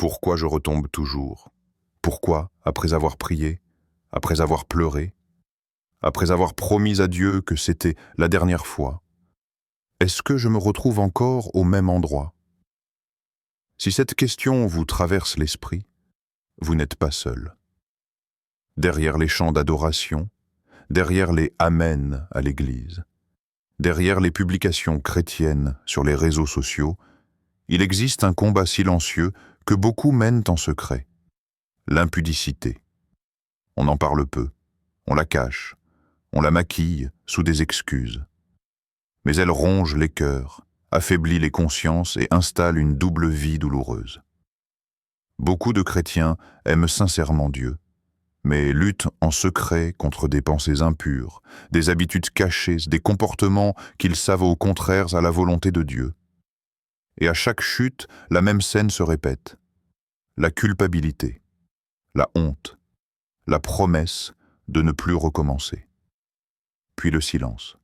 Pourquoi je retombe toujours? Pourquoi, après avoir prié, après avoir pleuré, après avoir promis à Dieu que c'était la dernière fois, est-ce que je me retrouve encore au même endroit? Si cette question vous traverse l'esprit, vous n'êtes pas seul. Derrière les chants d'adoration, derrière les Amen à l'église, derrière les publications chrétiennes sur les réseaux sociaux, il existe un combat silencieux que beaucoup mènent en secret. L'impudicité. On en parle peu, on la cache, on la maquille sous des excuses. Mais elle ronge les cœurs, affaiblit les consciences et installe une double vie douloureuse. Beaucoup de chrétiens aiment sincèrement Dieu, mais luttent en secret contre des pensées impures, des habitudes cachées, des comportements qu'ils savent au contraire à la volonté de Dieu. Et à chaque chute, la même scène se répète. La culpabilité, la honte, la promesse de ne plus recommencer. Puis le silence.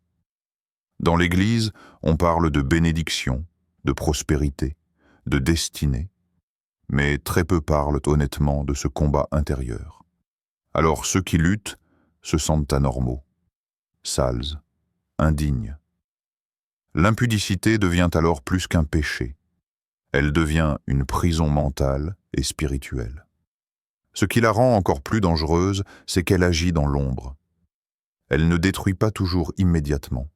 Dans l'Église, on parle de bénédiction, de prospérité, de destinée, mais très peu parlent honnêtement de ce combat intérieur. Alors ceux qui luttent se sentent anormaux, sales, indignes. L'impudicité devient alors plus qu'un péché. Elle devient une prison mentale et spirituelle. Ce qui la rend encore plus dangereuse, c'est qu'elle agit dans l'ombre. Elle ne détruit pas toujours immédiatement.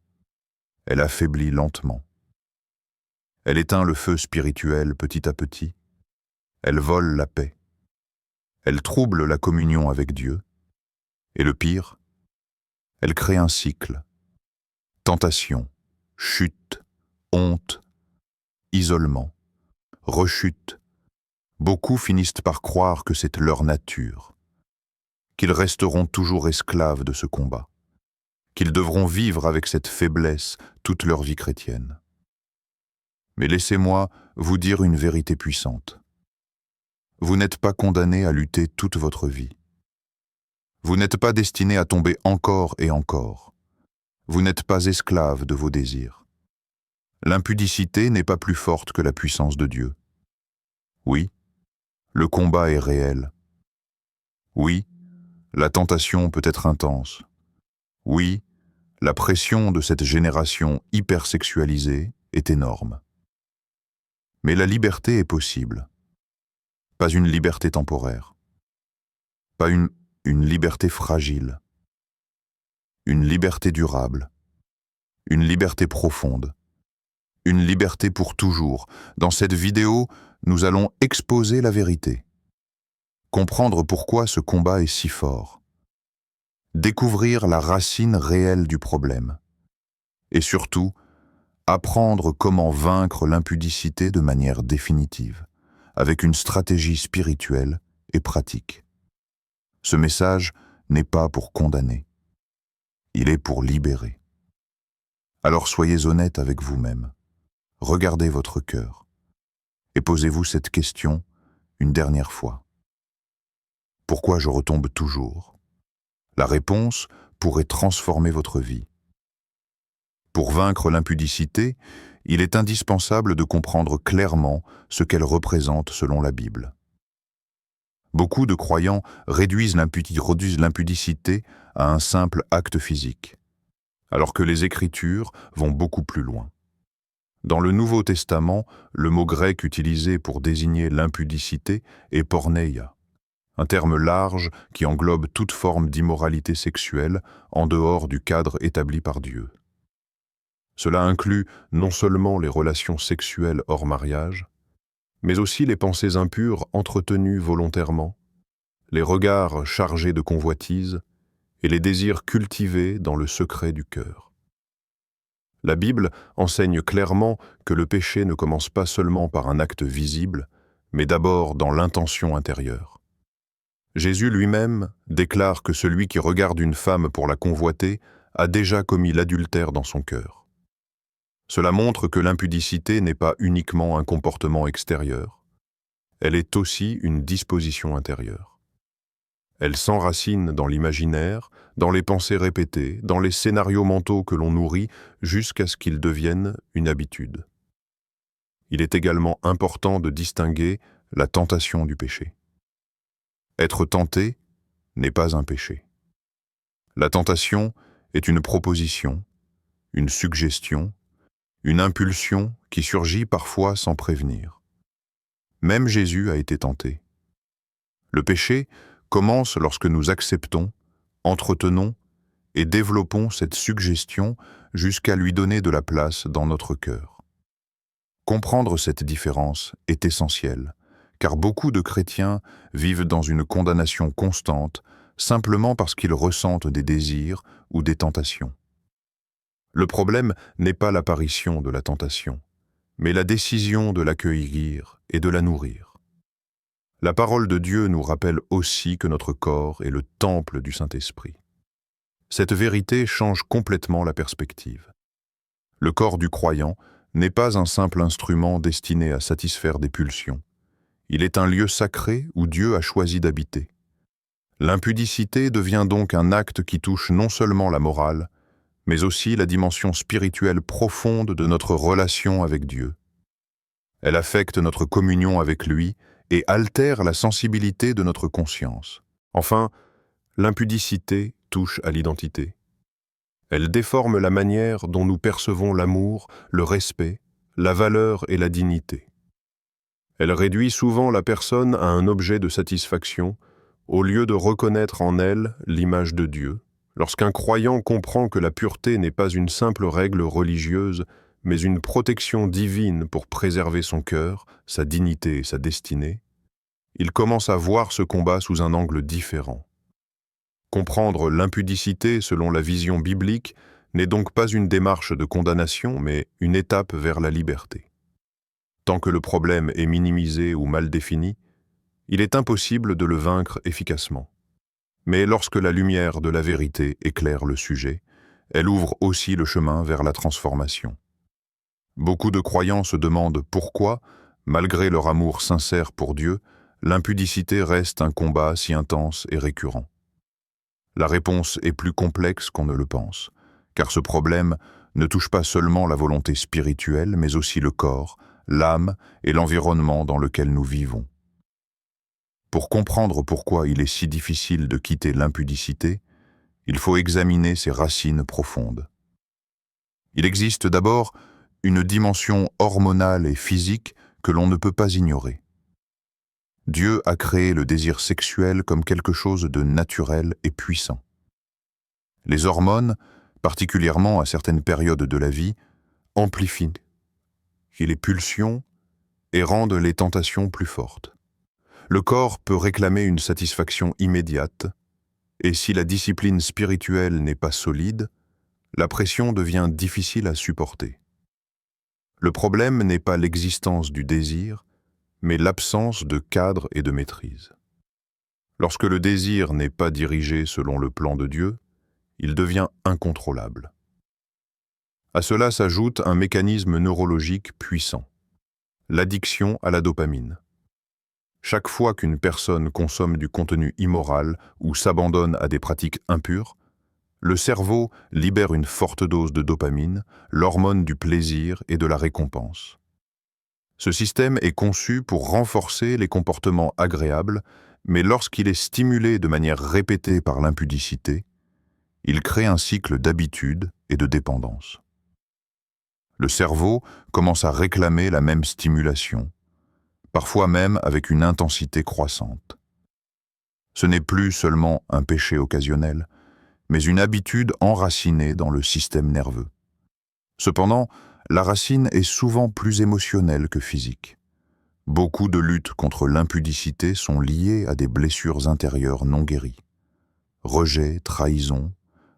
Elle affaiblit lentement. Elle éteint le feu spirituel petit à petit. Elle vole la paix. Elle trouble la communion avec Dieu. Et le pire, elle crée un cycle. Tentation, chute, honte, isolement, rechute. Beaucoup finissent par croire que c'est leur nature, qu'ils resteront toujours esclaves de ce combat, qu'ils devront vivre avec cette faiblesse toute leur vie chrétienne. Mais laissez-moi vous dire une vérité puissante. Vous n'êtes pas condamné à lutter toute votre vie. Vous n'êtes pas destiné à tomber encore et encore. Vous n'êtes pas esclave de vos désirs. L'impudicité n'est pas plus forte que la puissance de Dieu. Oui, le combat est réel. Oui, la tentation peut être intense. Oui, la pression de cette génération hypersexualisée est énorme. Mais la liberté est possible. Pas une liberté temporaire. Pas une liberté fragile. Une liberté durable. Une liberté profonde. Une liberté pour toujours. Dans cette vidéo, nous allons exposer la vérité. Comprendre pourquoi ce combat est si fort. Découvrir la racine réelle du problème. Et surtout, apprendre comment vaincre l'impudicité de manière définitive, avec une stratégie spirituelle et pratique. Ce message n'est pas pour condamner. Il est pour libérer. Alors soyez honnête avec vous-même. Regardez votre cœur et posez-vous cette question une dernière fois. Pourquoi je retombe toujours? La réponse pourrait transformer votre vie. Pour vaincre l'impudicité, il est indispensable de comprendre clairement ce qu'elle représente selon la Bible. Beaucoup de croyants réduisent l'impudicité à un simple acte physique, alors que les Écritures vont beaucoup plus loin. Dans le Nouveau Testament, le mot grec utilisé pour désigner l'impudicité est porneia, un terme large qui englobe toute forme d'immoralité sexuelle en dehors du cadre établi par Dieu. Cela inclut non seulement les relations sexuelles hors mariage, mais aussi les pensées impures entretenues volontairement, les regards chargés de convoitise et les désirs cultivés dans le secret du cœur. La Bible enseigne clairement que le péché ne commence pas seulement par un acte visible, mais d'abord dans l'intention intérieure. Jésus lui-même déclare que celui qui regarde une femme pour la convoiter a déjà commis l'adultère dans son cœur. Cela montre que l'impudicité n'est pas uniquement un comportement extérieur, elle est aussi une disposition intérieure. Elle s'enracine dans l'imaginaire, dans les pensées répétées, dans les scénarios mentaux que l'on nourrit jusqu'à ce qu'ils deviennent une habitude. Il est également important de distinguer la tentation du péché. Être tenté n'est pas un péché. La tentation est une proposition, une suggestion, une impulsion qui surgit parfois sans prévenir. Même Jésus a été tenté. Le péché commence lorsque nous acceptons, entretenons et développons cette suggestion jusqu'à lui donner de la place dans notre cœur. Comprendre cette différence est essentiel, car beaucoup de chrétiens vivent dans une condamnation constante simplement parce qu'ils ressentent des désirs ou des tentations. Le problème n'est pas l'apparition de la tentation, mais la décision de l'accueillir et de la nourrir. La parole de Dieu nous rappelle aussi que notre corps est le temple du Saint-Esprit. Cette vérité change complètement la perspective. Le corps du croyant n'est pas un simple instrument destiné à satisfaire des pulsions. Il est un lieu sacré où Dieu a choisi d'habiter. L'impudicité devient donc un acte qui touche non seulement la morale, mais aussi la dimension spirituelle profonde de notre relation avec Dieu. Elle affecte notre communion avec lui et altère la sensibilité de notre conscience. Enfin, l'impudicité touche à l'identité. Elle déforme la manière dont nous percevons l'amour, le respect, la valeur et la dignité. Elle réduit souvent la personne à un objet de satisfaction, au lieu de reconnaître en elle l'image de Dieu. Lorsqu'un croyant comprend que la pureté n'est pas une simple règle religieuse, mais une protection divine pour préserver son cœur, sa dignité et sa destinée, il commence à voir ce combat sous un angle différent. Comprendre l'impudicité selon la vision biblique n'est donc pas une démarche de condamnation, mais une étape vers la liberté. Tant que le problème est minimisé ou mal défini, il est impossible de le vaincre efficacement. Mais lorsque la lumière de la vérité éclaire le sujet, elle ouvre aussi le chemin vers la transformation. Beaucoup de croyants se demandent pourquoi, malgré leur amour sincère pour Dieu, l'impudicité reste un combat si intense et récurrent. La réponse est plus complexe qu'on ne le pense, car ce problème ne touche pas seulement la volonté spirituelle, mais aussi le corps, l'âme et l'environnement dans lequel nous vivons. Pour comprendre pourquoi il est si difficile de quitter l'impudicité, il faut examiner ses racines profondes. Il existe d'abord une dimension hormonale et physique que l'on ne peut pas ignorer. Dieu a créé le désir sexuel comme quelque chose de naturel et puissant. Les hormones, particulièrement à certaines périodes de la vie, amplifient les pulsions et rendent les tentations plus fortes. Le corps peut réclamer une satisfaction immédiate, et si la discipline spirituelle n'est pas solide, la pression devient difficile à supporter. Le problème n'est pas l'existence du désir, mais l'absence de cadre et de maîtrise. Lorsque le désir n'est pas dirigé selon le plan de Dieu, il devient incontrôlable. À cela s'ajoute un mécanisme neurologique puissant, l'addiction à la dopamine. Chaque fois qu'une personne consomme du contenu immoral ou s'abandonne à des pratiques impures, le cerveau libère une forte dose de dopamine, l'hormone du plaisir et de la récompense. Ce système est conçu pour renforcer les comportements agréables, mais lorsqu'il est stimulé de manière répétée par l'impudicité, il crée un cycle d'habitude et de dépendance. Le cerveau commence à réclamer la même stimulation, parfois même avec une intensité croissante. Ce n'est plus seulement un péché occasionnel, mais une habitude enracinée dans le système nerveux. Cependant, la racine est souvent plus émotionnelle que physique. Beaucoup de luttes contre l'impudicité sont liées à des blessures intérieures non guéries. Rejet, trahison,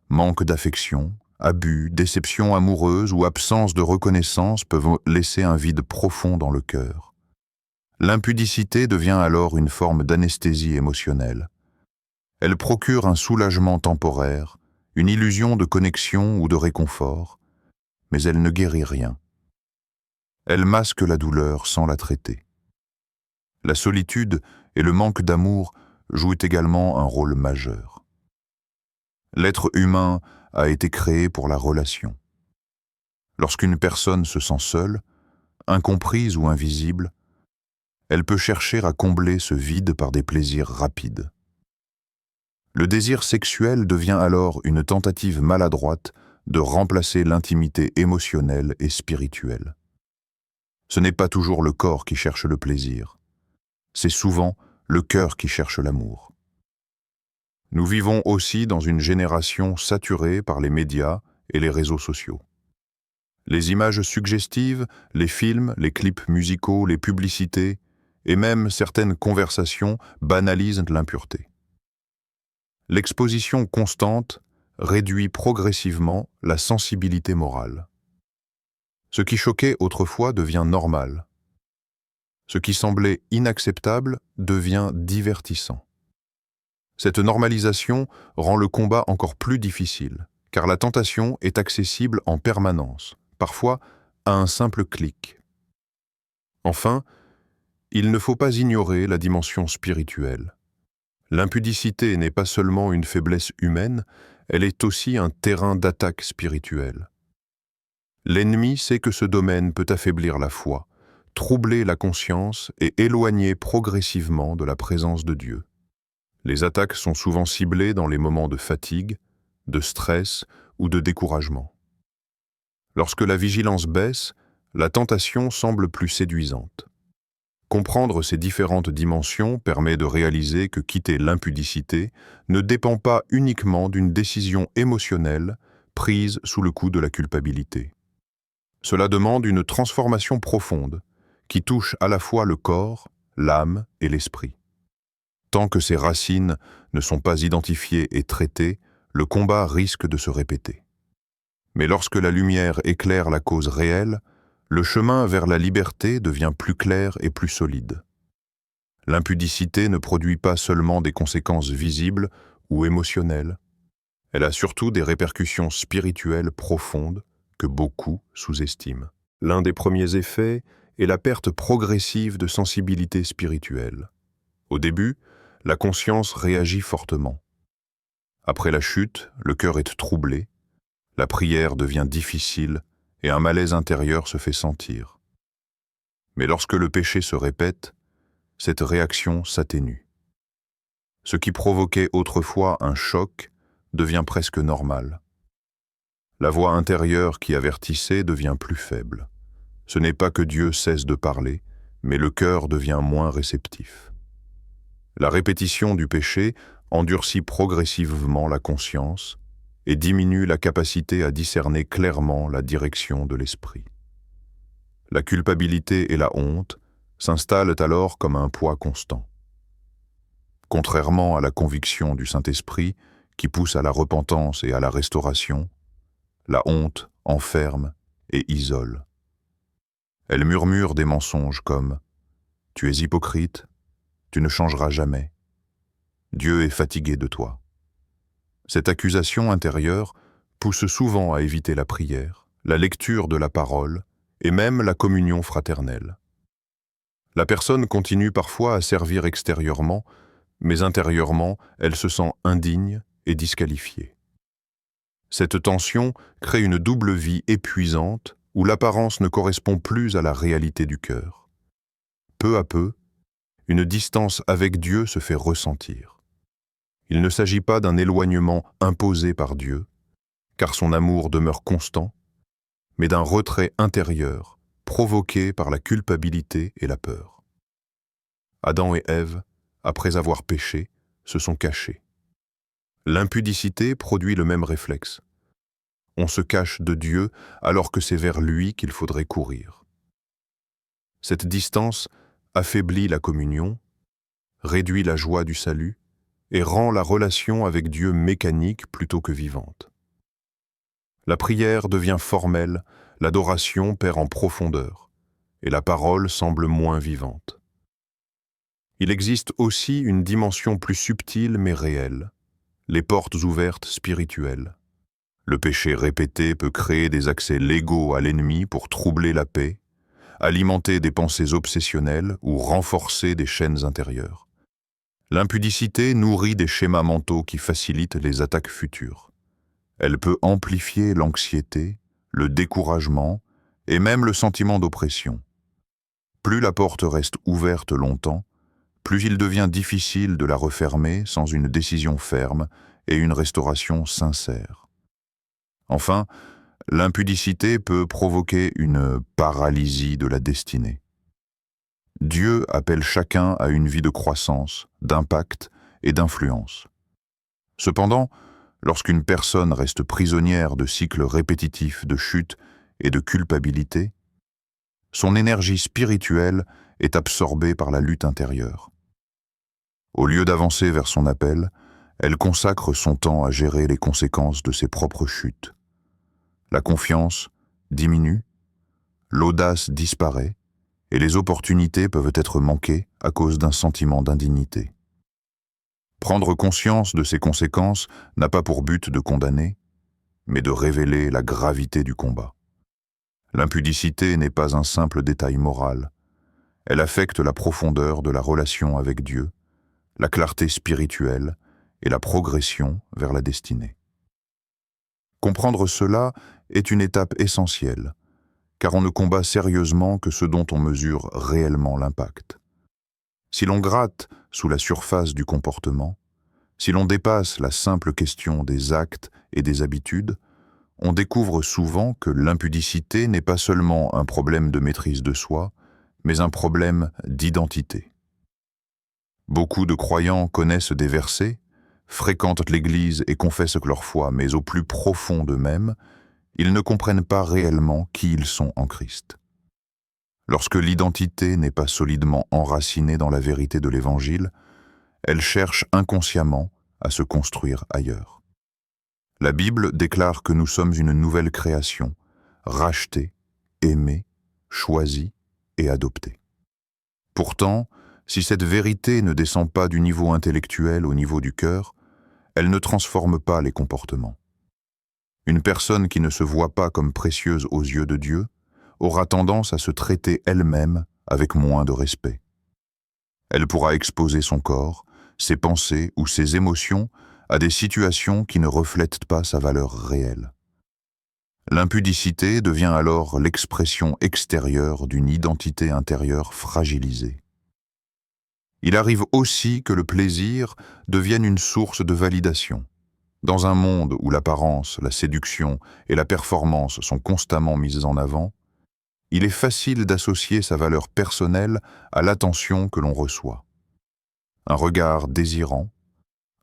manque d'affection, abus, déception amoureuse ou absence de reconnaissance peuvent laisser un vide profond dans le cœur. L'impudicité devient alors une forme d'anesthésie émotionnelle. Elle procure un soulagement temporaire, une illusion de connexion ou de réconfort, mais elle ne guérit rien. Elle masque la douleur sans la traiter. La solitude et le manque d'amour jouent également un rôle majeur. L'être humain a été créé pour la relation. Lorsqu'une personne se sent seule, incomprise ou invisible, Elle peut chercher à combler ce vide par des plaisirs rapides. Le désir sexuel devient alors une tentative maladroite de remplacer l'intimité émotionnelle et spirituelle. Ce n'est pas toujours le corps qui cherche le plaisir, c'est souvent le cœur qui cherche l'amour. Nous vivons aussi dans une génération saturée par les médias et les réseaux sociaux. Les images suggestives, les films, les clips musicaux, les publicités et même certaines conversations banalisent l'impureté. L'exposition constante réduit progressivement la sensibilité morale. Ce qui choquait autrefois devient normal. Ce qui semblait inacceptable devient divertissant. Cette normalisation rend le combat encore plus difficile, car la tentation est accessible en permanence, parfois à un simple clic. Enfin, il ne faut pas ignorer la dimension spirituelle. L'impudicité n'est pas seulement une faiblesse humaine, elle est aussi un terrain d'attaque spirituelle. L'ennemi sait que ce domaine peut affaiblir la foi, troubler la conscience et éloigner progressivement de la présence de Dieu. Les attaques sont souvent ciblées dans les moments de fatigue, de stress ou de découragement. Lorsque la vigilance baisse, la tentation semble plus séduisante. Comprendre ces différentes dimensions permet de réaliser que quitter l'impudicité ne dépend pas uniquement d'une décision émotionnelle prise sous le coup de la culpabilité. Cela demande une transformation profonde qui touche à la fois le corps, l'âme et l'esprit. Tant que ces racines ne sont pas identifiées et traitées, le combat risque de se répéter. Mais lorsque la lumière éclaire la cause réelle, le chemin vers la liberté devient plus clair et plus solide. L'impudicité ne produit pas seulement des conséquences visibles ou émotionnelles, elle a surtout des répercussions spirituelles profondes que beaucoup sous-estiment. L'un des premiers effets est la perte progressive de sensibilité spirituelle. Au début, la conscience réagit fortement. Après la chute, le cœur est troublé, la prière devient difficile et un malaise intérieur se fait sentir. Mais lorsque le péché se répète, cette réaction s'atténue. Ce qui provoquait autrefois un choc devient presque normal. La voix intérieure qui avertissait devient plus faible. Ce n'est pas que Dieu cesse de parler, mais le cœur devient moins réceptif. La répétition du péché endurcit progressivement la conscience et diminue la capacité à discerner clairement la direction de l'esprit. La culpabilité et la honte s'installent alors comme un poids constant. Contrairement à la conviction du Saint-Esprit qui pousse à la repentance et à la restauration, la honte enferme et isole. Elle murmure des mensonges comme « Tu es hypocrite, tu ne changeras jamais. Dieu est fatigué de toi. » Cette accusation intérieure pousse souvent à éviter la prière, la lecture de la parole et même la communion fraternelle. La personne continue parfois à servir extérieurement, mais intérieurement, elle se sent indigne et disqualifiée. Cette tension crée une double vie épuisante où l'apparence ne correspond plus à la réalité du cœur. Peu à peu, une distance avec Dieu se fait ressentir. Il ne s'agit pas d'un éloignement imposé par Dieu, car son amour demeure constant, mais d'un retrait intérieur provoqué par la culpabilité et la peur. Adam et Ève, après avoir péché, se sont cachés. L'impudicité produit le même réflexe. On se cache de Dieu alors que c'est vers lui qu'il faudrait courir. Cette distance affaiblit la communion, réduit la joie du salut et rend la relation avec Dieu mécanique plutôt que vivante. La prière devient formelle, l'adoration perd en profondeur et la parole semble moins vivante. Il existe aussi une dimension plus subtile mais réelle, les portes ouvertes spirituelles. Le péché répété peut créer des accès légaux à l'ennemi pour troubler la paix, alimenter des pensées obsessionnelles ou renforcer des chaînes intérieures. L'impudicité nourrit des schémas mentaux qui facilitent les attaques futures. Elle peut amplifier l'anxiété, le découragement et même le sentiment d'oppression. Plus la porte reste ouverte longtemps, plus il devient difficile de la refermer sans une décision ferme et une restauration sincère. Enfin, l'impudicité peut provoquer une paralysie de la destinée. Dieu appelle chacun à une vie de croissance, d'impact et d'influence. Cependant, lorsqu'une personne reste prisonnière de cycles répétitifs de chute et de culpabilité, son énergie spirituelle est absorbée par la lutte intérieure. Au lieu d'avancer vers son appel, elle consacre son temps à gérer les conséquences de ses propres chutes. La confiance diminue, l'audace disparaît, et les opportunités peuvent être manquées à cause d'un sentiment d'indignité. Prendre conscience de ces conséquences n'a pas pour but de condamner, mais de révéler la gravité du combat. L'impudicité n'est pas un simple détail moral. Elle affecte la profondeur de la relation avec Dieu, la clarté spirituelle et la progression vers la destinée. Comprendre cela est une étape essentielle, car on ne combat sérieusement que ce dont on mesure réellement l'impact. Si l'on gratte sous la surface du comportement, si l'on dépasse la simple question des actes et des habitudes, on découvre souvent que l'impudicité n'est pas seulement un problème de maîtrise de soi, mais un problème d'identité. Beaucoup de croyants connaissent des versets, fréquentent l'Église et confessent leur foi, mais au plus profond d'eux-mêmes, ils ne comprennent pas réellement qui ils sont en Christ. Lorsque l'identité n'est pas solidement enracinée dans la vérité de l'Évangile, elle cherche inconsciemment à se construire ailleurs. La Bible déclare que nous sommes une nouvelle création, rachetée, aimée, choisie et adoptée. Pourtant, si cette vérité ne descend pas du niveau intellectuel au niveau du cœur, elle ne transforme pas les comportements. Une personne qui ne se voit pas comme précieuse aux yeux de Dieu aura tendance à se traiter elle-même avec moins de respect. Elle pourra exposer son corps, ses pensées ou ses émotions à des situations qui ne reflètent pas sa valeur réelle. L'impudicité devient alors l'expression extérieure d'une identité intérieure fragilisée. Il arrive aussi que le plaisir devienne une source de validation. Dans un monde où l'apparence, la séduction et la performance sont constamment mises en avant, il est facile d'associer sa valeur personnelle à l'attention que l'on reçoit. Un regard désirant,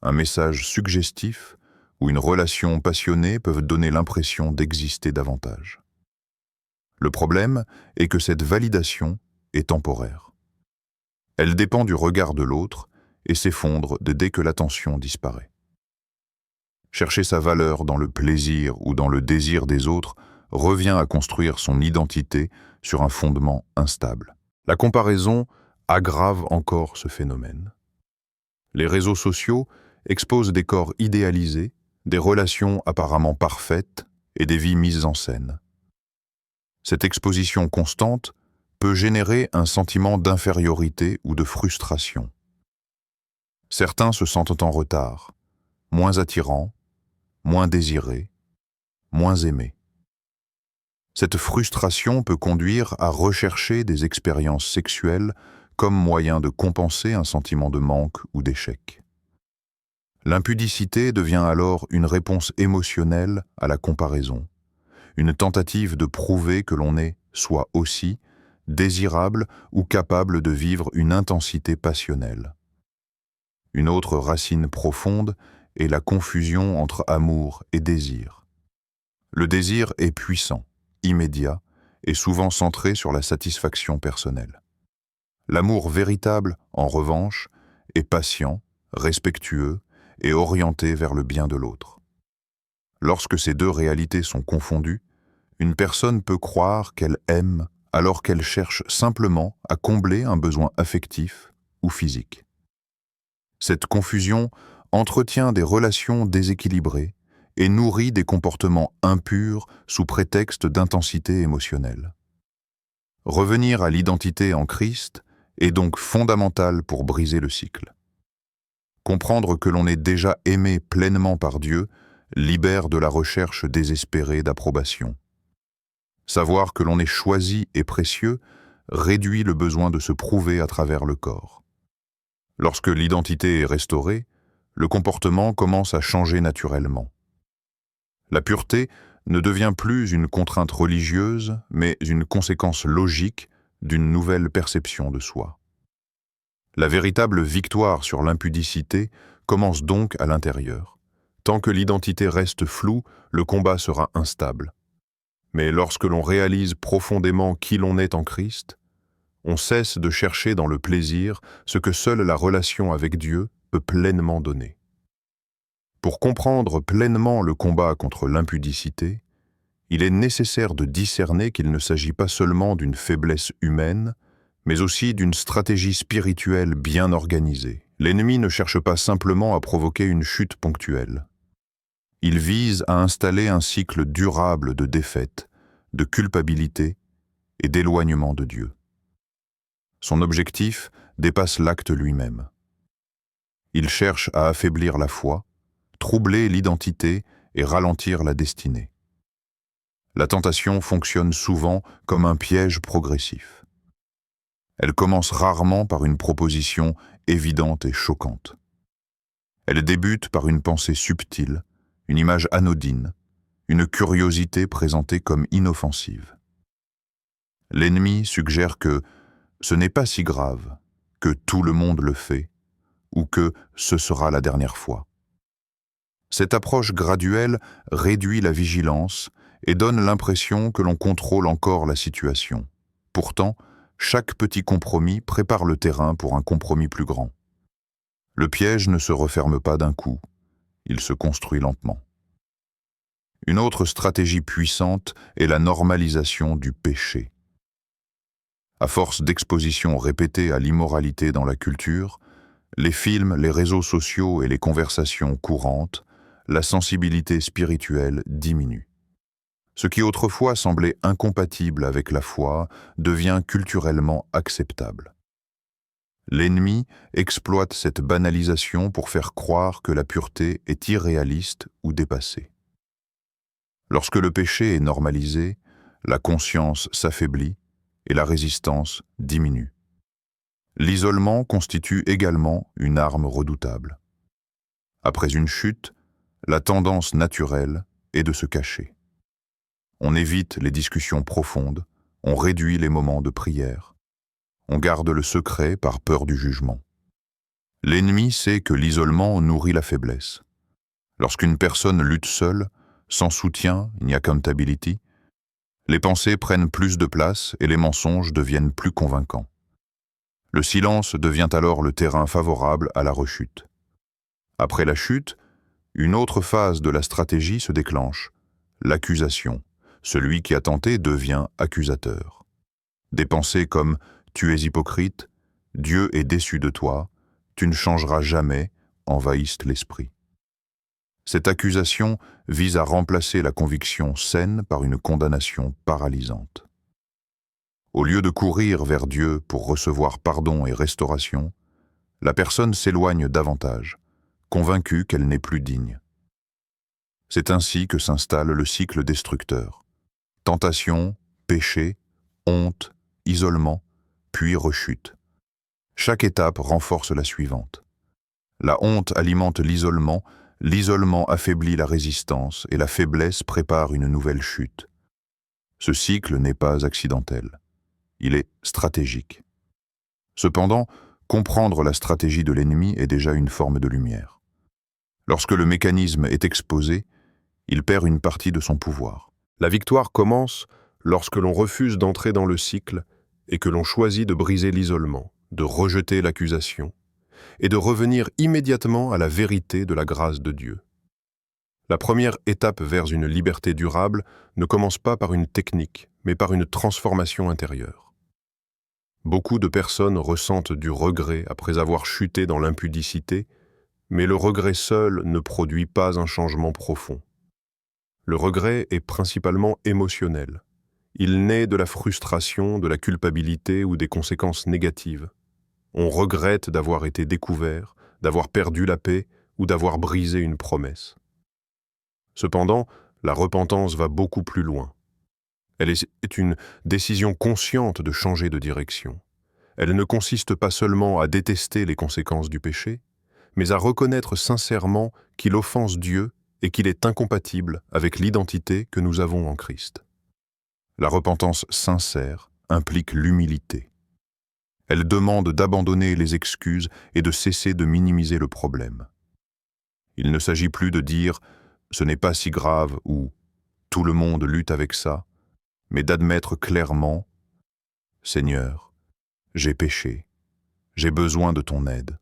un message suggestif ou une relation passionnée peuvent donner l'impression d'exister davantage. Le problème est que cette validation est temporaire. Elle dépend du regard de l'autre et s'effondre dès que l'attention disparaît. Chercher sa valeur dans le plaisir ou dans le désir des autres revient à construire son identité sur un fondement instable. La comparaison aggrave encore ce phénomène. Les réseaux sociaux exposent des corps idéalisés, des relations apparemment parfaites et des vies mises en scène. Cette exposition constante peut générer un sentiment d'infériorité ou de frustration. Certains se sentent en retard, moins attirants, moins désirés, moins aimés. Cette frustration peut conduire à rechercher des expériences sexuelles comme moyen de compenser un sentiment de manque ou d'échec. L'impudicité devient alors une réponse émotionnelle à la comparaison, une tentative de prouver que l'on est, soit aussi, désirable ou capable de vivre une intensité passionnelle. Une autre racine profonde est la confusion entre amour et désir. Le désir est puissant, immédiat et souvent centré sur la satisfaction personnelle. L'amour véritable, en revanche, est patient, respectueux et orienté vers le bien de l'autre. Lorsque ces deux réalités sont confondues, une personne peut croire qu'elle aime alors qu'elle cherche simplement à combler un besoin affectif ou physique. Cette confusion entretient des relations déséquilibrées et nourrit des comportements impurs sous prétexte d'intensité émotionnelle. Revenir à l'identité en Christ est donc fondamental pour briser le cycle. Comprendre que l'on est déjà aimé pleinement par Dieu libère de la recherche désespérée d'approbation. Savoir que l'on est choisi et précieux réduit le besoin de se prouver à travers le corps. Lorsque l'identité est restaurée, le comportement commence à changer naturellement. La pureté ne devient plus une contrainte religieuse, mais une conséquence logique d'une nouvelle perception de soi. La véritable victoire sur l'impudicité commence donc à l'intérieur. Tant que l'identité reste floue, le combat sera instable. Mais lorsque l'on réalise profondément qui l'on est en Christ, on cesse de chercher dans le plaisir ce que seule la relation avec Dieu peut pleinement donner. Pour comprendre pleinement le combat contre l'impudicité, il est nécessaire de discerner qu'il ne s'agit pas seulement d'une faiblesse humaine, mais aussi d'une stratégie spirituelle bien organisée. L'ennemi ne cherche pas simplement à provoquer une chute ponctuelle. Il vise à installer un cycle durable de défaite, de culpabilité et d'éloignement de Dieu. Son objectif dépasse l'acte lui-même. Il cherche à affaiblir la foi, troubler l'identité et ralentir la destinée. La tentation fonctionne souvent comme un piège progressif. Elle commence rarement par une proposition évidente et choquante. Elle débute par une pensée subtile, une image anodine, une curiosité présentée comme inoffensive. L'ennemi suggère que ce n'est pas si grave, que tout le monde le fait, ou que ce sera la dernière fois. Cette approche graduelle réduit la vigilance et donne l'impression que l'on contrôle encore la situation. Pourtant, chaque petit compromis prépare le terrain pour un compromis plus grand. Le piège ne se referme pas d'un coup, il se construit lentement. Une autre stratégie puissante est la normalisation du péché. À force d'exposition répétée à l'immoralité dans la culture, les films, les réseaux sociaux et les conversations courantes, la sensibilité spirituelle diminue. Ce qui autrefois semblait incompatible avec la foi devient culturellement acceptable. L'ennemi exploite cette banalisation pour faire croire que la pureté est irréaliste ou dépassée. Lorsque le péché est normalisé, la conscience s'affaiblit et la résistance diminue. L'isolement constitue également une arme redoutable. Après une chute, la tendance naturelle est de se cacher. On évite les discussions profondes, on réduit les moments de prière. On garde le secret par peur du jugement. L'ennemi sait que l'isolement nourrit la faiblesse. Lorsqu'une personne lutte seule, sans soutien ni accountability, les pensées prennent plus de place et les mensonges deviennent plus convaincants. Le silence devient alors le terrain favorable à la rechute. Après la chute, une autre phase de la stratégie se déclenche, l'accusation. Celui qui a tenté devient accusateur. Des pensées comme « tu es hypocrite »,« Dieu est déçu de toi »,« tu ne changeras jamais » envahissent l'esprit. Cette accusation vise à remplacer la conviction saine par une condamnation paralysante. Au lieu de courir vers Dieu pour recevoir pardon et restauration, la personne s'éloigne davantage, convaincue qu'elle n'est plus digne. C'est ainsi que s'installe le cycle destructeur. Tentation, péché, honte, isolement, puis rechute. Chaque étape renforce la suivante. La honte alimente l'isolement affaiblit la résistance et la faiblesse prépare une nouvelle chute. Ce cycle n'est pas accidentel. Il est stratégique. Cependant, comprendre la stratégie de l'ennemi est déjà une forme de lumière. Lorsque le mécanisme est exposé, il perd une partie de son pouvoir. La victoire commence lorsque l'on refuse d'entrer dans le cycle et que l'on choisit de briser l'isolement, de rejeter l'accusation et de revenir immédiatement à la vérité de la grâce de Dieu. La première étape vers une liberté durable ne commence pas par une technique, mais par une transformation intérieure. Beaucoup de personnes ressentent du regret après avoir chuté dans l'impudicité, mais le regret seul ne produit pas un changement profond. Le regret est principalement émotionnel. Il naît de la frustration, de la culpabilité ou des conséquences négatives. On regrette d'avoir été découvert, d'avoir perdu la paix ou d'avoir brisé une promesse. Cependant, la repentance va beaucoup plus loin. est une décision consciente de changer de direction. Elle ne consiste pas seulement à détester les conséquences du péché, mais à reconnaître sincèrement qu'il offense Dieu et qu'il est incompatible avec l'identité que nous avons en Christ. La repentance sincère implique l'humilité. Elle demande d'abandonner les excuses et de cesser de minimiser le problème. Il ne s'agit plus de dire « ce n'est pas si grave » ou « tout le monde lutte avec ça », mais d'admettre clairement « Seigneur, j'ai péché, j'ai besoin de ton aide ».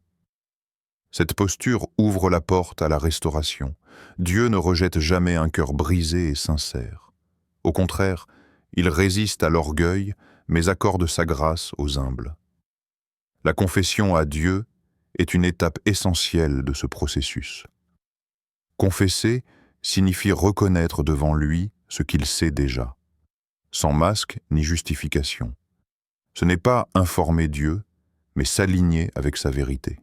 Cette posture ouvre la porte à la restauration. Dieu ne rejette jamais un cœur brisé et sincère. Au contraire, il résiste à l'orgueil, mais accorde sa grâce aux humbles. La confession à Dieu est une étape essentielle de ce processus. Confesser signifie reconnaître devant lui ce qu'il sait déjà, sans masque ni justification. Ce n'est pas informer Dieu, mais s'aligner avec sa vérité.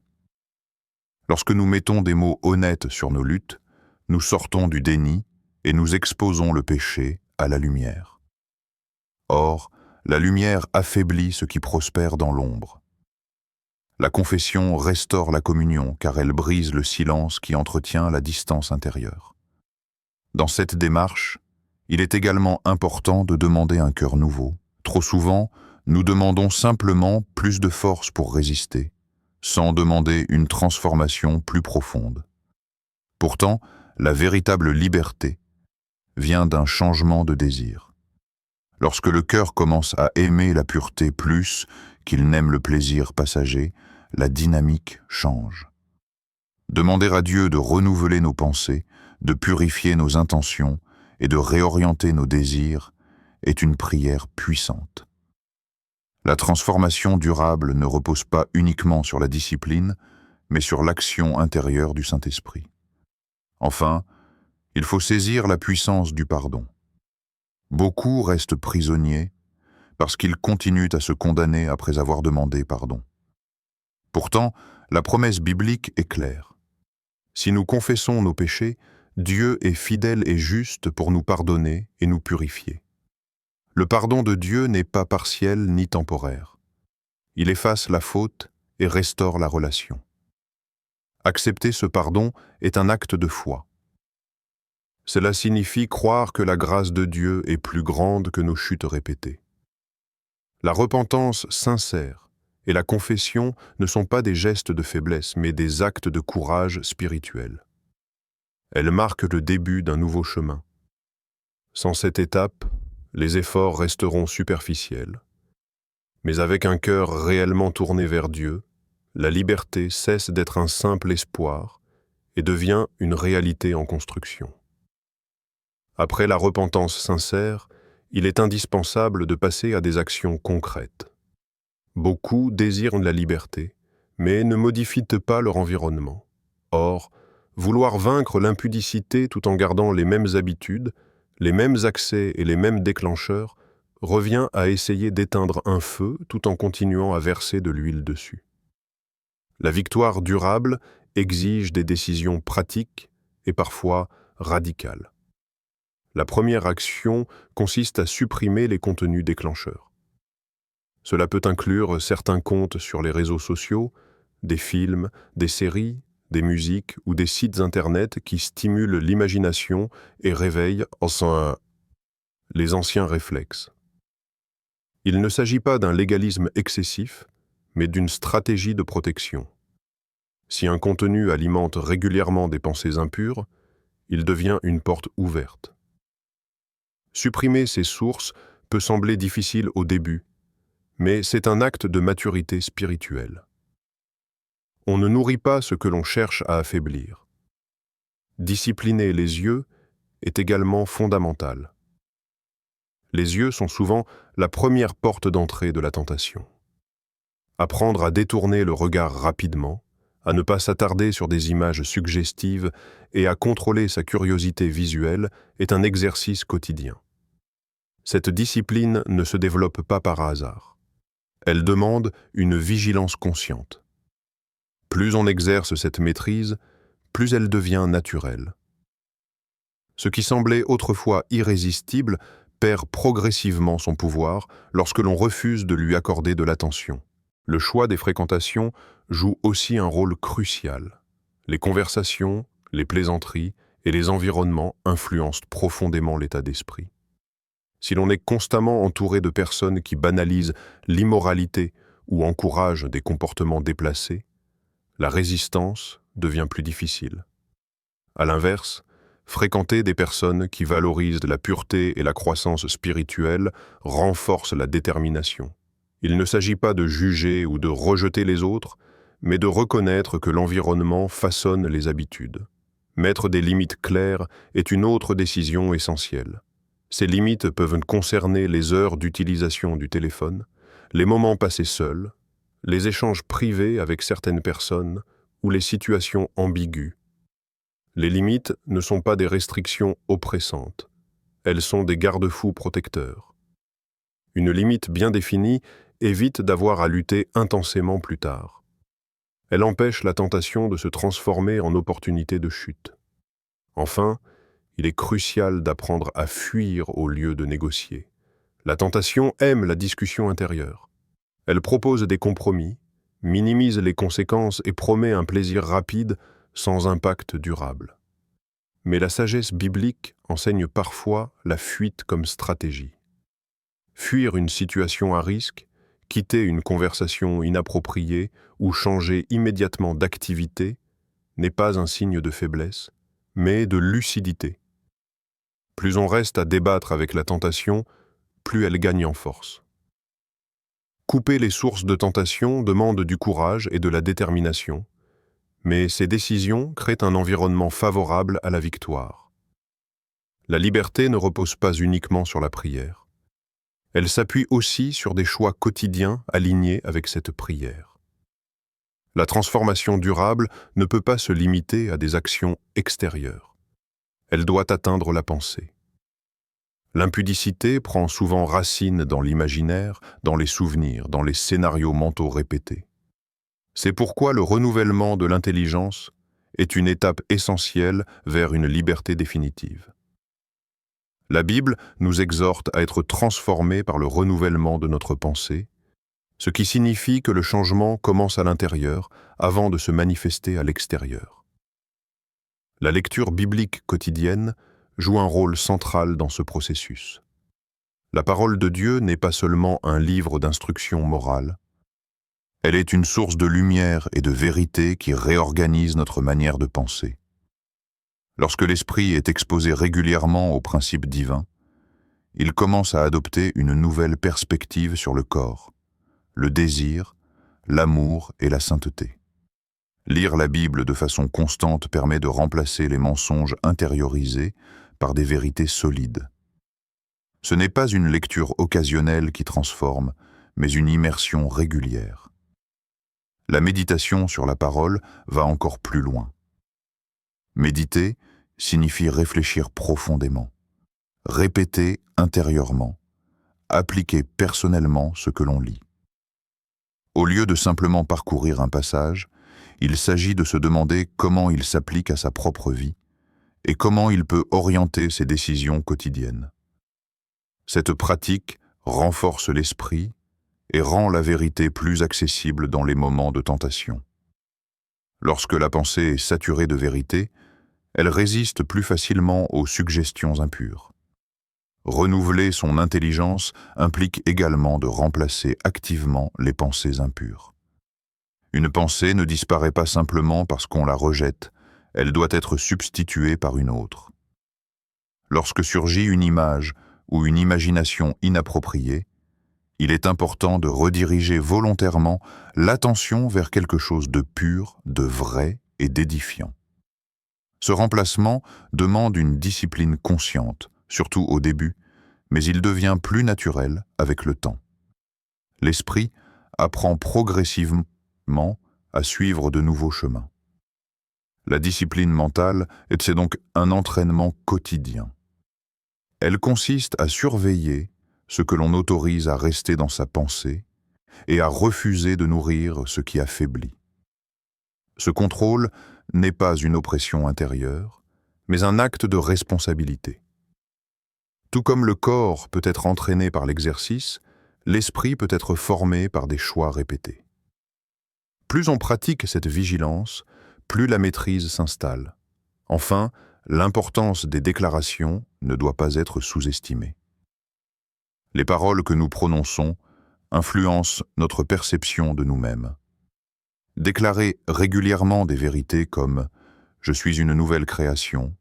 Lorsque nous mettons des mots honnêtes sur nos luttes, nous sortons du déni et nous exposons le péché à la lumière. Or, la lumière affaiblit ce qui prospère dans l'ombre. La confession restaure la communion car elle brise le silence qui entretient la distance intérieure. Dans cette démarche, il est également important de demander un cœur nouveau. Trop souvent, nous demandons simplement plus de force pour résister, sans demander une transformation plus profonde. Pourtant, la véritable liberté vient d'un changement de désir. Lorsque le cœur commence à aimer la pureté plus qu'il n'aime le plaisir passager, la dynamique change. Demander à Dieu de renouveler nos pensées, de purifier nos intentions et de réorienter nos désirs est une prière puissante. La transformation durable ne repose pas uniquement sur la discipline, mais sur l'action intérieure du Saint-Esprit. Enfin, il faut saisir la puissance du pardon. Beaucoup restent prisonniers parce qu'ils continuent à se condamner après avoir demandé pardon. Pourtant, la promesse biblique est claire. Si nous confessons nos péchés, Dieu est fidèle et juste pour nous pardonner et nous purifier. Le pardon de Dieu n'est pas partiel ni temporaire. Il efface la faute et restaure la relation. Accepter ce pardon est un acte de foi. Cela signifie croire que la grâce de Dieu est plus grande que nos chutes répétées. La repentance sincère et la confession ne sont pas des gestes de faiblesse, mais des actes de courage spirituel. Elles marquent le début d'un nouveau chemin. Sans cette étape, les efforts resteront superficiels. Mais avec un cœur réellement tourné vers Dieu, la liberté cesse d'être un simple espoir et devient une réalité en construction. Après la repentance sincère, il est indispensable de passer à des actions concrètes. Beaucoup désirent la liberté, mais ne modifient pas leur environnement. Or, vouloir vaincre l'impudicité tout en gardant les mêmes habitudes, les mêmes accès et les mêmes déclencheurs revient à essayer d'éteindre un feu tout en continuant à verser de l'huile dessus. La victoire durable exige des décisions pratiques et parfois radicales. La première action consiste à supprimer les contenus déclencheurs. Cela peut inclure certains comptes sur les réseaux sociaux, des films, des séries, des musiques ou des sites internet qui stimulent l'imagination et réveillent les anciens réflexes. Il ne s'agit pas d'un légalisme excessif, mais d'une stratégie de protection. Si un contenu alimente régulièrement des pensées impures, il devient une porte ouverte. Supprimer ces sources peut sembler difficile au début, mais c'est un acte de maturité spirituelle. On ne nourrit pas ce que l'on cherche à affaiblir. Discipliner les yeux est également fondamental. Les yeux sont souvent la première porte d'entrée de la tentation. Apprendre à détourner le regard rapidement, à ne pas s'attarder sur des images suggestives et à contrôler sa curiosité visuelle est un exercice quotidien. Cette discipline ne se développe pas par hasard. Elle demande une vigilance consciente. Plus on exerce cette maîtrise, plus elle devient naturelle. Ce qui semblait autrefois irrésistible perd progressivement son pouvoir lorsque l'on refuse de lui accorder de l'attention. Le choix des fréquentations joue aussi un rôle crucial. Les conversations, les plaisanteries et les environnements influencent profondément l'état d'esprit. Si l'on est constamment entouré de personnes qui banalisent l'immoralité ou encouragent des comportements déplacés, la résistance devient plus difficile. À l'inverse, fréquenter des personnes qui valorisent la pureté et la croissance spirituelle renforce la détermination. Il ne s'agit pas de juger ou de rejeter les autres, mais de reconnaître que l'environnement façonne les habitudes. Mettre des limites claires est une autre décision essentielle. Ces limites peuvent concerner les heures d'utilisation du téléphone, les moments passés seuls, les échanges privés avec certaines personnes ou les situations ambiguës. Les limites ne sont pas des restrictions oppressantes, elles sont des garde-fous protecteurs. Une limite bien définie évite d'avoir à lutter intensément plus tard. Elle empêche la tentation de se transformer en opportunité de chute. Enfin, il est crucial d'apprendre à fuir au lieu de négocier. La tentation aime la discussion intérieure. Elle propose des compromis, minimise les conséquences et promet un plaisir rapide sans impact durable. Mais la sagesse biblique enseigne parfois la fuite comme stratégie. Fuir une situation à risque, quitter une conversation inappropriée ou changer immédiatement d'activité n'est pas un signe de faiblesse, mais de lucidité. Plus on reste à débattre avec la tentation, plus elle gagne en force. Couper les sources de tentation demande du courage et de la détermination, mais ces décisions créent un environnement favorable à la victoire. La liberté ne repose pas uniquement sur la prière. Elle s'appuie aussi sur des choix quotidiens alignés avec cette prière. La transformation durable ne peut pas se limiter à des actions extérieures. Elle doit atteindre la pensée. L'impudicité prend souvent racine dans l'imaginaire, dans les souvenirs, dans les scénarios mentaux répétés. C'est pourquoi le renouvellement de l'intelligence est une étape essentielle vers une liberté définitive. La Bible nous exhorte à être transformés par le renouvellement de notre pensée, ce qui signifie que le changement commence à l'intérieur avant de se manifester à l'extérieur. La lecture biblique quotidienne joue un rôle central dans ce processus. La parole de Dieu n'est pas seulement un livre d'instruction morale, elle est une source de lumière et de vérité qui réorganise notre manière de penser. Lorsque l'esprit est exposé régulièrement aux principes divins, il commence à adopter une nouvelle perspective sur le corps, le désir, l'amour et la sainteté. Lire la Bible de façon constante permet de remplacer les mensonges intériorisés par des vérités solides. Ce n'est pas une lecture occasionnelle qui transforme, mais une immersion régulière. La méditation sur la parole va encore plus loin. Méditer signifie réfléchir profondément, répéter intérieurement, appliquer personnellement ce que l'on lit. Au lieu de simplement parcourir un passage, il s'agit de se demander comment il s'applique à sa propre vie et comment il peut orienter ses décisions quotidiennes. Cette pratique renforce l'esprit et rend la vérité plus accessible dans les moments de tentation. Lorsque la pensée est saturée de vérité, elle résiste plus facilement aux suggestions impures. Renouveler son intelligence implique également de remplacer activement les pensées impures. Une pensée ne disparaît pas simplement parce qu'on la rejette, elle doit être substituée par une autre. Lorsque surgit une image ou une imagination inappropriée, il est important de rediriger volontairement l'attention vers quelque chose de pur, de vrai et d'édifiant. Ce remplacement demande une discipline consciente, surtout au début, mais il devient plus naturel avec le temps. L'esprit apprend progressivement à suivre de nouveaux chemins. La discipline mentale c'est donc un entraînement quotidien. Elle consiste à surveiller ce que l'on autorise à rester dans sa pensée et à refuser de nourrir ce qui affaiblit. Ce contrôle n'est pas une oppression intérieure, mais un acte de responsabilité. Tout comme le corps peut être entraîné par l'exercice, l'esprit peut être formé par des choix répétés. Plus on pratique cette vigilance, plus la maîtrise s'installe. Enfin, l'importance des déclarations ne doit pas être sous-estimée. Les paroles que nous prononçons influencent notre perception de nous-mêmes. Déclarer régulièrement des vérités comme « Je suis une nouvelle création »,«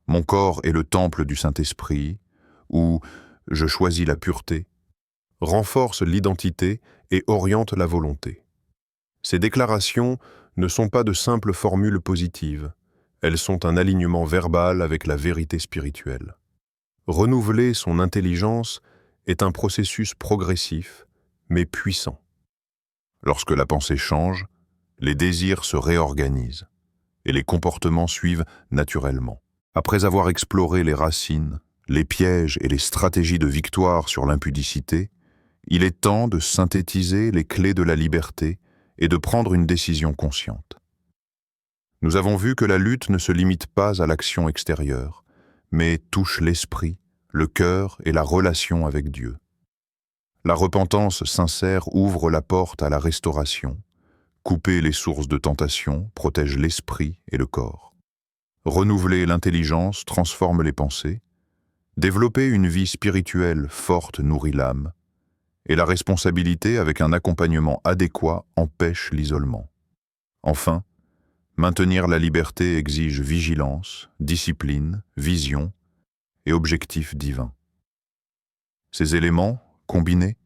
Mon corps est le temple du Saint-Esprit » ou « Je choisis la pureté » renforce l'identité et oriente la volonté. Ces déclarations ne sont pas de simples formules positives, elles sont un alignement verbal avec la vérité spirituelle. Renouveler son intelligence est un processus progressif, mais puissant. Lorsque la pensée change, les désirs se réorganisent et les comportements suivent naturellement. Après avoir exploré les racines, les pièges et les stratégies de victoire sur l'impudicité, il est temps de synthétiser les clés de la liberté et de prendre une décision consciente. Nous avons vu que la lutte ne se limite pas à l'action extérieure, mais touche l'esprit, le cœur et la relation avec Dieu. La repentance sincère ouvre la porte à la restauration. Couper les sources de tentation protège l'esprit et le corps. Renouveler l'intelligence transforme les pensées. Développer une vie spirituelle forte nourrit l'âme. Et la responsabilité avec un accompagnement adéquat empêche l'isolement. Enfin, maintenir la liberté exige vigilance, discipline, vision et objectif divin. Ces éléments, combinés,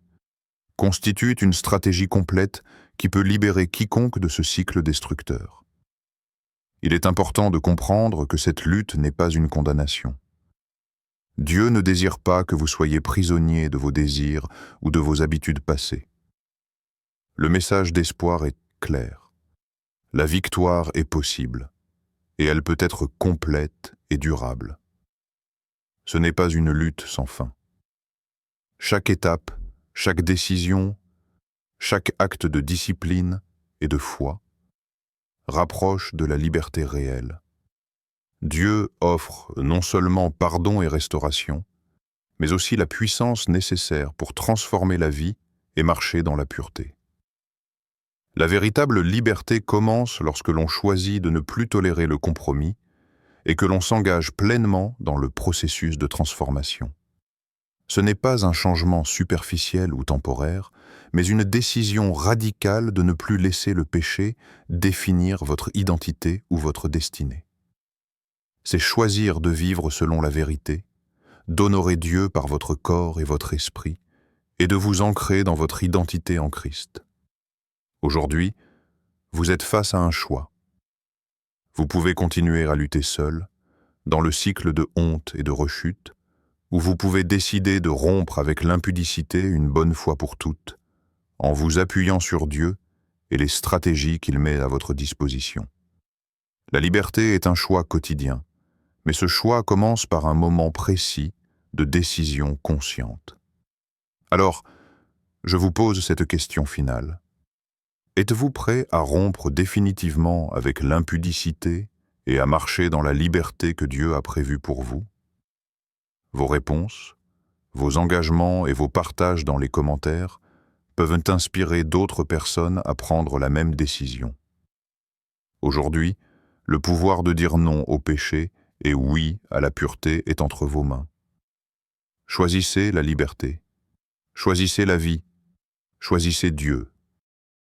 constituent une stratégie complète qui peut libérer quiconque de ce cycle destructeur. Il est important de comprendre que cette lutte n'est pas une condamnation. Dieu ne désire pas que vous soyez prisonnier de vos désirs ou de vos habitudes passées. Le message d'espoir est clair. La victoire est possible, et elle peut être complète et durable. Ce n'est pas une lutte sans fin. Chaque étape, chaque décision, chaque acte de discipline et de foi rapproche de la liberté réelle. Dieu offre non seulement pardon et restauration, mais aussi la puissance nécessaire pour transformer la vie et marcher dans la pureté. La véritable liberté commence lorsque l'on choisit de ne plus tolérer le compromis et que l'on s'engage pleinement dans le processus de transformation. Ce n'est pas un changement superficiel ou temporaire, mais une décision radicale de ne plus laisser le péché définir votre identité ou votre destinée. C'est choisir de vivre selon la vérité, d'honorer Dieu par votre corps et votre esprit, et de vous ancrer dans votre identité en Christ. Aujourd'hui, vous êtes face à un choix. Vous pouvez continuer à lutter seul, dans le cycle de honte et de rechute, ou vous pouvez décider de rompre avec l'impudicité une bonne fois pour toutes, en vous appuyant sur Dieu et les stratégies qu'il met à votre disposition. La liberté est un choix quotidien, mais ce choix commence par un moment précis de décision consciente. Alors, je vous pose cette question finale. Êtes-vous prêt à rompre définitivement avec l'impudicité et à marcher dans la liberté que Dieu a prévue pour vous? Vos réponses, vos engagements et vos partages dans les commentaires peuvent inspirer d'autres personnes à prendre la même décision. Aujourd'hui, le pouvoir de dire non au péché et oui à la pureté est entre vos mains. Choisissez la liberté, choisissez la vie, choisissez Dieu.